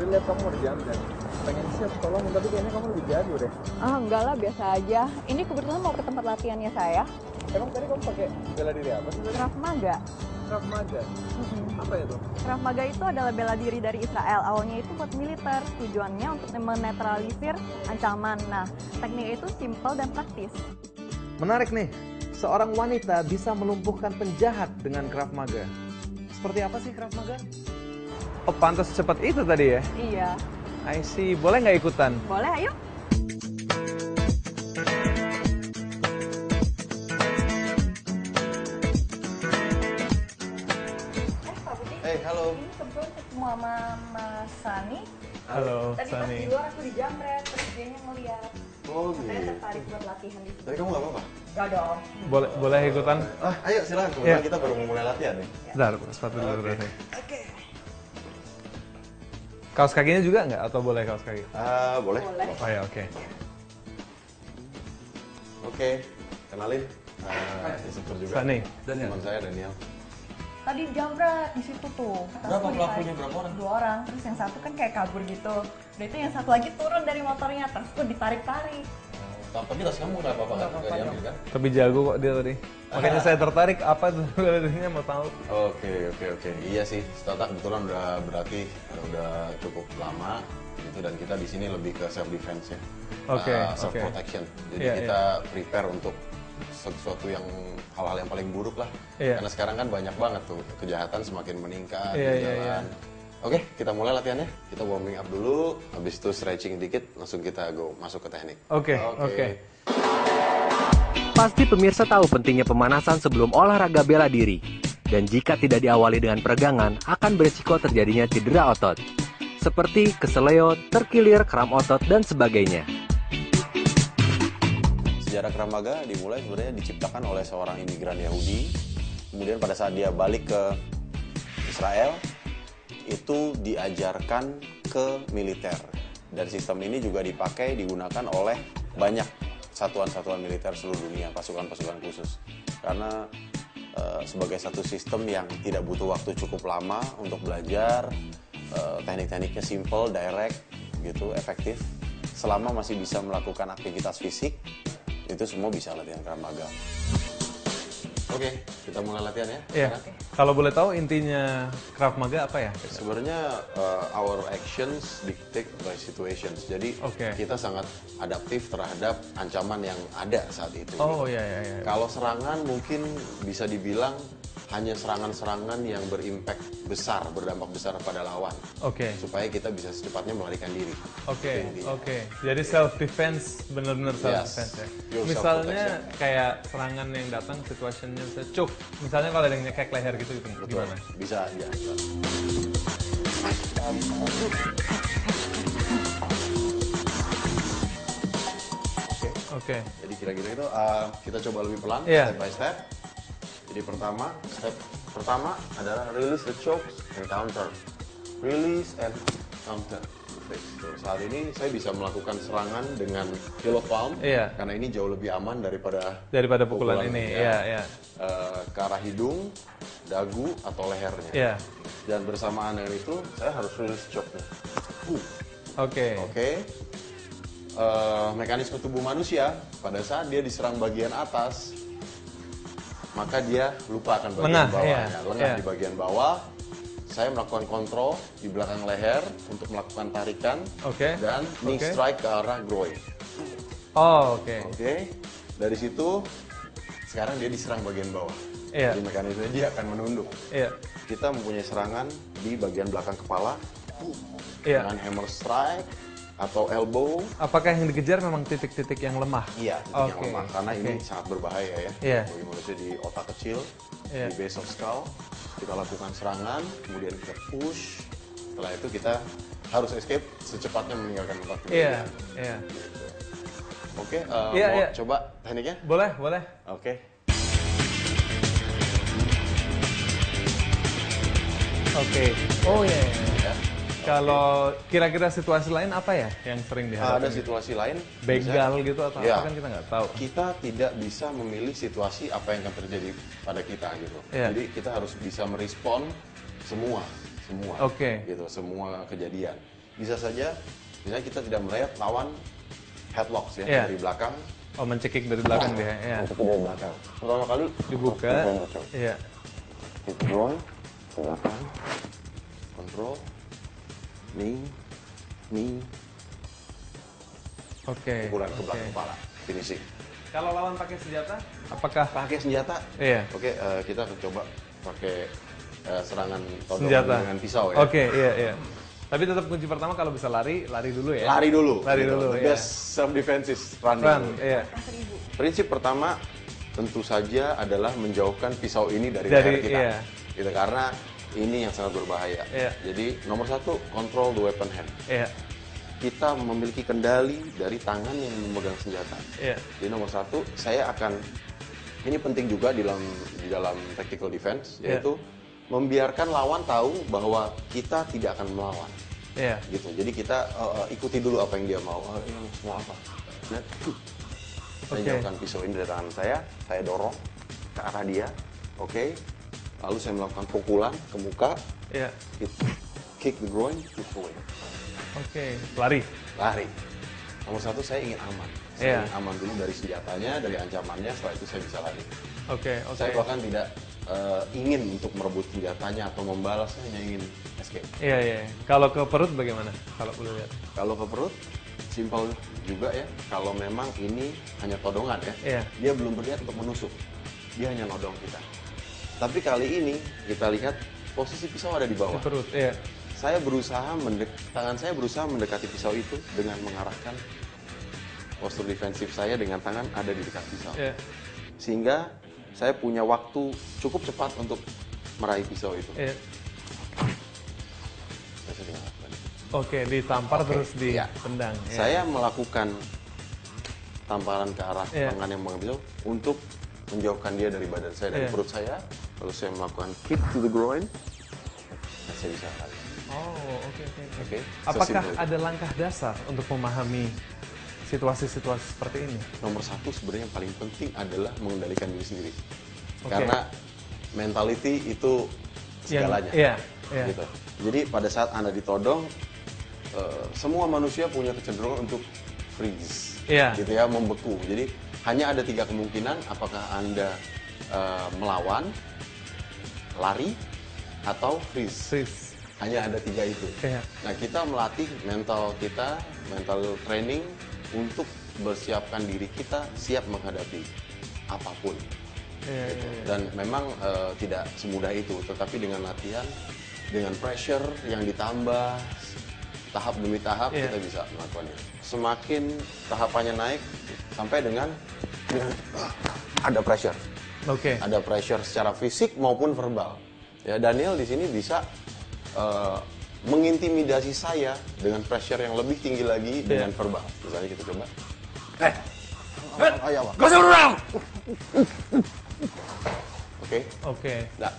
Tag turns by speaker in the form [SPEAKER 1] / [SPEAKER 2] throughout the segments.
[SPEAKER 1] lihat kamu udah jam pengen siap tolong, tapi kayaknya kamu lebih jago deh.
[SPEAKER 2] Ah, enggak lah, biasa aja. Ini kebetulan mau ke tempat latihannya saya.
[SPEAKER 1] Emang tadi kamu pakai bela diri apa sih?
[SPEAKER 2] Krav Maga.
[SPEAKER 1] Krav Maga. Apa itu?
[SPEAKER 2] Krav Maga itu adalah bela diri dari Israel. Awalnya itu buat militer. Tujuannya untuk menetralisir ancaman. Nah, teknik itu simpel dan praktis.
[SPEAKER 3] Menarik nih, seorang wanita bisa melumpuhkan penjahat dengan Krav Maga. Seperti apa sih Krav Maga?
[SPEAKER 1] Oh, pantas cepat itu tadi ya?
[SPEAKER 2] Iya.
[SPEAKER 1] I see. Boleh nggak ikutan?
[SPEAKER 2] Boleh, ayo. Pak Budi.
[SPEAKER 3] Halo.
[SPEAKER 2] Ini kebetulan ketemu sama Mas Sani.
[SPEAKER 1] Halo,
[SPEAKER 2] Tadi pas
[SPEAKER 1] Sani.
[SPEAKER 2] di luar aku dijamret, terus dianya ngeliat.
[SPEAKER 3] Oh
[SPEAKER 2] Saya tertarik buat latihan di sini.
[SPEAKER 3] Tapi kamu nggak apa-apa?
[SPEAKER 2] Gak dong.
[SPEAKER 1] Boleh ikutan?
[SPEAKER 3] Ayo silakan. Kebetulan
[SPEAKER 1] Iya.
[SPEAKER 3] kita baru mulai latihan nih.
[SPEAKER 1] Bentar, sepatu dulu berarti. Kaos kakinya juga nggak? Atau boleh kaos kaki?
[SPEAKER 3] Boleh.
[SPEAKER 2] Boleh.
[SPEAKER 1] Oh ya, oke.
[SPEAKER 3] Oke, kenalin. Instruktur juga.
[SPEAKER 1] Sani.
[SPEAKER 3] Teman saya Daniel.
[SPEAKER 2] Tadi jamret di situ tuh.
[SPEAKER 3] Berapa pelakunya? Berapa orang?
[SPEAKER 2] 2 orang. Terus yang satu kan kayak kabur gitu. Udah itu yang satu lagi turun dari motornya. Terus gue ditarik-tarik.
[SPEAKER 3] Tapi tas kamu nggak apa-apa kan? Nggak diambil kan?
[SPEAKER 1] Tapi jago kok dia tadi. Makanya saya tertarik, apa tuh bela dirinya mau tahu.
[SPEAKER 3] Oke. Iya sih, Stata kebetulan udah berarti udah cukup lama gitu, dan kita di sini lebih ke self defense ya.
[SPEAKER 1] Oke,
[SPEAKER 3] Self
[SPEAKER 1] oke.
[SPEAKER 3] protection. Jadi
[SPEAKER 1] Iya,
[SPEAKER 3] kita prepare untuk sesuatu yang hal-hal yang paling buruk lah.
[SPEAKER 1] Iya.
[SPEAKER 3] Karena sekarang kan banyak banget tuh kejahatan semakin meningkat
[SPEAKER 1] Iya,
[SPEAKER 3] di
[SPEAKER 1] iya,
[SPEAKER 3] jalan. Oke, kita mulai latihannya. Kita warming up dulu, habis itu stretching dikit, langsung kita go masuk ke teknik.
[SPEAKER 1] Oke.
[SPEAKER 4] Pasti pemirsa tahu pentingnya pemanasan sebelum olahraga bela diri. Dan jika tidak diawali dengan peregangan, akan beresiko terjadinya cedera otot. Seperti keseleo, terkilir, kram otot, dan sebagainya.
[SPEAKER 3] Sejarah Krav Maga dimulai sebenarnya diciptakan oleh seorang imigran Yahudi. Kemudian pada saat dia balik ke Israel, itu diajarkan ke militer. Dan sistem ini juga digunakan oleh banyak satuan-satuan militer seluruh dunia, pasukan-pasukan khusus. Karena sebagai satu sistem yang tidak butuh waktu cukup lama untuk belajar, teknik-tekniknya simple, direct, gitu, efektif. Selama masih bisa melakukan aktivitas fisik, itu semua bisa latihan Krav Maga. Oke, kita mulai latihan ya.
[SPEAKER 1] Iya. Kalau boleh tahu intinya Krav Maga apa ya?
[SPEAKER 3] Sebenarnya our actions dictate by situations. Jadi
[SPEAKER 1] Oke.
[SPEAKER 3] kita sangat adaptif terhadap ancaman yang ada saat itu.
[SPEAKER 1] Oh
[SPEAKER 3] gitu.
[SPEAKER 1] iya.
[SPEAKER 3] Kalau serangan mungkin bisa dibilang hanya serangan-serangan yang berimpact besar, berdampak besar pada lawan.
[SPEAKER 1] Oke.
[SPEAKER 3] Supaya kita bisa secepatnya melarikan diri.
[SPEAKER 1] Oke.
[SPEAKER 3] Itu intinya.
[SPEAKER 1] Jadi self defense, benar-benar self defense ya.
[SPEAKER 3] Your
[SPEAKER 1] Misalnya
[SPEAKER 3] self-protection.
[SPEAKER 1] kayak serangan yang datang situationnya bisa cuk. Misalnya kalau ada yang nyekek leher gitu
[SPEAKER 3] Betul.
[SPEAKER 1] gimana?
[SPEAKER 3] Bisa aja.
[SPEAKER 1] Oke.
[SPEAKER 3] Jadi kira-kira itu kita coba lebih pelan,
[SPEAKER 1] Iya.
[SPEAKER 3] step by step. Jadi step pertama adalah release the chokes and counter. Release and counter. Tuh, saat ini saya bisa melakukan serangan dengan pillow palm,
[SPEAKER 1] Iya.
[SPEAKER 3] karena ini jauh lebih aman daripada
[SPEAKER 1] Pukulan ini. Iya.
[SPEAKER 3] ke arah hidung, dagu atau lehernya.
[SPEAKER 1] Iya.
[SPEAKER 3] Dan bersamaan dengan itu saya harus release choke-nya.
[SPEAKER 1] Oke.
[SPEAKER 3] Oke. Mekanisme tubuh manusia pada saat dia diserang bagian atas, maka dia lupa akan bagian
[SPEAKER 1] Lengah,
[SPEAKER 3] bawahnya.
[SPEAKER 1] iya,
[SPEAKER 3] Lengah
[SPEAKER 1] iya.
[SPEAKER 3] di bagian bawah. Saya melakukan kontrol di belakang leher untuk melakukan tarikan,
[SPEAKER 1] Oke.
[SPEAKER 3] dan knee
[SPEAKER 1] Oke.
[SPEAKER 3] strike ke arah groin.
[SPEAKER 1] Oh, oke.
[SPEAKER 3] Oke. Dari situ sekarang dia diserang bagian bawah.
[SPEAKER 1] Iya.
[SPEAKER 3] Jadi mekanisme dia akan menunduk.
[SPEAKER 1] Iya.
[SPEAKER 3] Kita mempunyai serangan di bagian belakang kepala
[SPEAKER 1] Iya.
[SPEAKER 3] dengan hammer strike atau elbow.
[SPEAKER 1] Apakah yang dikejar memang titik-titik yang lemah?
[SPEAKER 3] Iya, titik yang
[SPEAKER 1] Oke,
[SPEAKER 3] lemah, karena ini
[SPEAKER 1] oke.
[SPEAKER 3] sangat berbahaya ya.
[SPEAKER 1] Iya.
[SPEAKER 3] Bagi manusia di otak kecil,
[SPEAKER 1] Iya.
[SPEAKER 3] di base of skull, kita lakukan serangan, kemudian kita push. Setelah itu kita harus escape secepatnya meninggalkan tempat
[SPEAKER 1] Iya.
[SPEAKER 3] kejadian.
[SPEAKER 1] Iya.
[SPEAKER 3] Oke,
[SPEAKER 1] Iya,
[SPEAKER 3] mau
[SPEAKER 1] iya.
[SPEAKER 3] coba tekniknya?
[SPEAKER 1] Boleh.
[SPEAKER 3] Oke.
[SPEAKER 1] Oke. Oh iya.
[SPEAKER 3] Ya.
[SPEAKER 1] Kalau kira-kira situasi lain apa ya yang sering dihadapi?
[SPEAKER 3] Ada situasi lain.
[SPEAKER 1] Begal
[SPEAKER 3] misalnya-
[SPEAKER 1] gitu atau
[SPEAKER 3] Iya.
[SPEAKER 1] apa kan kita nggak tahu.
[SPEAKER 3] Kita tidak bisa memilih situasi apa yang akan terjadi pada kita gitu.
[SPEAKER 1] Iya.
[SPEAKER 3] Jadi kita harus bisa merespon semua,
[SPEAKER 1] Oke.
[SPEAKER 3] gitu, semua kejadian. bisa saja misalnya kita tidak melihat lawan headlocks ya
[SPEAKER 1] Iya.
[SPEAKER 3] dari belakang.
[SPEAKER 1] Oh, mencekik dari belakang dia. Ya.
[SPEAKER 3] Mencekik dari belakang. Pertama kali
[SPEAKER 1] Dibuka. Iya.
[SPEAKER 3] hip groin ke belakang, kontrol, knee,
[SPEAKER 1] Oke.
[SPEAKER 3] pukulan ke
[SPEAKER 1] Oke.
[SPEAKER 3] belakang kepala, finishing.
[SPEAKER 1] Kalau lawan pakai senjata, apakah
[SPEAKER 3] Pakai senjata?
[SPEAKER 1] Iya.
[SPEAKER 3] Oke, kita akan coba pakai serangan todong
[SPEAKER 1] senjata
[SPEAKER 3] dengan pisau ya.
[SPEAKER 1] Oke, iya iya. Tapi tetap kunci pertama kalau bisa lari dulu ya.
[SPEAKER 3] Lari dulu.
[SPEAKER 1] Lari
[SPEAKER 3] gitu.
[SPEAKER 1] dulu,
[SPEAKER 3] The
[SPEAKER 1] iya.
[SPEAKER 3] best self defense is running.
[SPEAKER 1] Run,
[SPEAKER 3] dulu.
[SPEAKER 1] iya.
[SPEAKER 3] Prinsip pertama tentu saja adalah menjauhkan pisau ini dari
[SPEAKER 1] Dari-
[SPEAKER 3] leher kita.
[SPEAKER 1] iya.
[SPEAKER 3] Gitu, karena ini yang sangat berbahaya.
[SPEAKER 1] Iya.
[SPEAKER 3] Jadi nomor satu, control the weapon hand.
[SPEAKER 1] Iya.
[SPEAKER 3] Kita memiliki kendali dari tangan yang memegang senjata.
[SPEAKER 1] Iya.
[SPEAKER 3] Jadi nomor satu, saya akan, ini penting juga di dalam tactical defense,
[SPEAKER 1] Iya.
[SPEAKER 3] yaitu membiarkan lawan tahu bahwa kita tidak akan melawan.
[SPEAKER 1] Iya.
[SPEAKER 3] Gitu. Jadi kita ikuti dulu apa yang dia mau. Ini mau apa? Nah, saya
[SPEAKER 1] Oke.
[SPEAKER 3] jauhkan pisau ini dari tangan saya dorong ke arah dia, oke. Lalu saya melakukan pukulan ke muka,
[SPEAKER 1] Iya.
[SPEAKER 3] kick the groin, push away.
[SPEAKER 1] Oke, lari.
[SPEAKER 3] Lari. Nomor satu, saya ingin aman. Saya
[SPEAKER 1] Iya.
[SPEAKER 3] ingin aman dulu dari senjatanya, dari ancamannya, setelah itu saya bisa lari.
[SPEAKER 1] Oke, oke.
[SPEAKER 3] Saya bahkan tidak ingin untuk merebut senjatanya atau membalas, saya hanya ingin escape.
[SPEAKER 1] Iya, iya. Kalau ke perut bagaimana? Kalau boleh lihat.
[SPEAKER 3] Kalau ke perut, simpel juga ya. Kalau memang ini hanya todongan ya,
[SPEAKER 1] Iya.
[SPEAKER 3] dia belum berniat untuk menusuk. Dia hanya nodong kita. Tapi kali ini kita lihat posisi pisau ada di
[SPEAKER 1] Ke
[SPEAKER 3] bawah.
[SPEAKER 1] perut, iya.
[SPEAKER 3] Tangan saya berusaha mendekati pisau itu dengan mengarahkan postur defensif saya dengan tangan ada di dekat pisau.
[SPEAKER 1] Iya.
[SPEAKER 3] Sehingga saya punya waktu cukup cepat untuk meraih pisau itu.
[SPEAKER 1] Iya.
[SPEAKER 3] Saya sering melakukan.
[SPEAKER 1] Oke, ditampar
[SPEAKER 3] Oke,
[SPEAKER 1] terus
[SPEAKER 3] iya.
[SPEAKER 1] ditendang. Iya.
[SPEAKER 3] Saya melakukan tamparan ke arah
[SPEAKER 1] Iya.
[SPEAKER 3] tangan yang mengambil pisau untuk menjauhkan dia dari badan saya, dari
[SPEAKER 1] Iya.
[SPEAKER 3] perut saya. Lalu saya melakukan kick to the groin. Dan saya bisa lari.
[SPEAKER 1] Oh, oke, oke.
[SPEAKER 3] Oke.
[SPEAKER 1] Apakah
[SPEAKER 3] Sesimpel itu.
[SPEAKER 1] ada langkah dasar untuk memahami situasi-situasi seperti ini?
[SPEAKER 3] Nomor satu sebenarnya yang paling penting adalah mengendalikan diri sendiri.
[SPEAKER 1] Oke.
[SPEAKER 3] Karena mentality itu segalanya.
[SPEAKER 1] Iya, iya.
[SPEAKER 3] Gitu. Jadi pada saat Anda ditodong, semua manusia punya kecenderungan untuk freeze.
[SPEAKER 1] Iya.
[SPEAKER 3] Gitu ya, membeku. Jadi hanya ada 3 kemungkinan, apakah Anda melawan, lari, atau freeze.
[SPEAKER 1] Sis.
[SPEAKER 3] Hanya ada 3 itu.
[SPEAKER 1] Iya.
[SPEAKER 3] Nah, kita melatih mental kita, mental training untuk bersiapkan diri kita siap menghadapi apapun.
[SPEAKER 1] Iya,
[SPEAKER 3] Gitu.
[SPEAKER 1] iya, iya.
[SPEAKER 3] Dan memang tidak semudah itu, tetapi dengan latihan, dengan pressure yang ditambah tahap demi tahap,
[SPEAKER 1] Iya.
[SPEAKER 3] kita bisa melakukannya. Semakin tahapannya naik sampai dengan ada pressure.
[SPEAKER 1] Oke.
[SPEAKER 3] Ada pressure secara fisik maupun verbal. Ya, Daniel di sini bisa mengintimidasi saya dengan pressure yang lebih tinggi lagi dengan verbal. Misalnya kita coba. Ayo, Pak. Oke.
[SPEAKER 1] Oke.
[SPEAKER 3] Nah,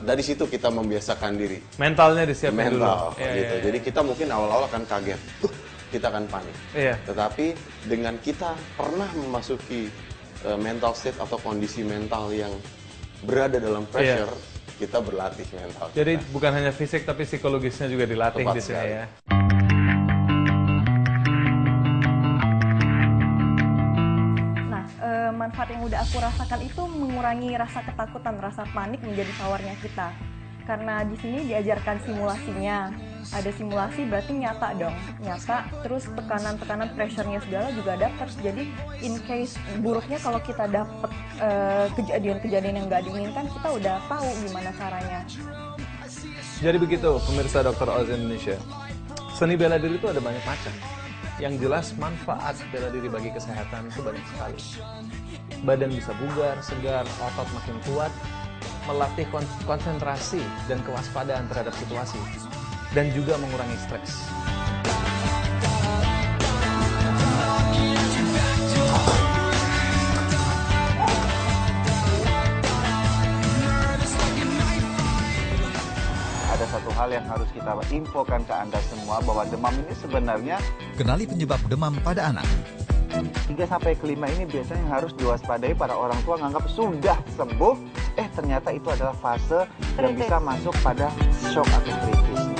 [SPEAKER 3] dari situ kita membiasakan diri.
[SPEAKER 1] Mentalnya disiapin dulu.
[SPEAKER 3] Mental
[SPEAKER 1] Iya,
[SPEAKER 3] gitu.
[SPEAKER 1] iya,
[SPEAKER 3] Jadi kita mungkin awal-awal akan kaget. Kita akan panik.
[SPEAKER 1] Iya.
[SPEAKER 3] Tetapi dengan kita pernah memasuki mental state atau kondisi mental yang berada dalam pressure, kita berlatih mental.
[SPEAKER 1] Jadi
[SPEAKER 3] kita.
[SPEAKER 1] bukan hanya fisik tapi psikologisnya juga dilatih
[SPEAKER 3] Tepat
[SPEAKER 1] di sini
[SPEAKER 3] sekali.
[SPEAKER 1] ya.
[SPEAKER 2] Nah, manfaat yang udah aku rasakan itu mengurangi rasa ketakutan, rasa panik menjadi powernya kita. Karena di sini diajarkan simulasinya. Ada simulasi berarti nyata dong, nyata. Terus tekanan-tekanan, pressure-nya segala juga dapat. Jadi in case buruknya kalau kita dapat kejadian-kejadian yang nggak diinginkan, kita udah tahu gimana caranya.
[SPEAKER 1] Jadi begitu pemirsa Dr. Oz Indonesia. Seni bela diri itu ada banyak macam. Yang jelas manfaat bela diri bagi kesehatan itu banyak sekali. Badan bisa bugar, segar, otot makin kuat, melatih konsentrasi dan kewaspadaan terhadap situasi, dan juga mengurangi stres.
[SPEAKER 5] Ada satu hal yang harus kita infokan ke Anda semua bahwa demam ini sebenarnya
[SPEAKER 6] Kenali penyebab demam pada anak.
[SPEAKER 5] 3-5 ini biasanya harus diwaspadai para orang tua nganggap sudah sembuh, ternyata itu adalah fase yang bisa masuk pada shock atau kritis.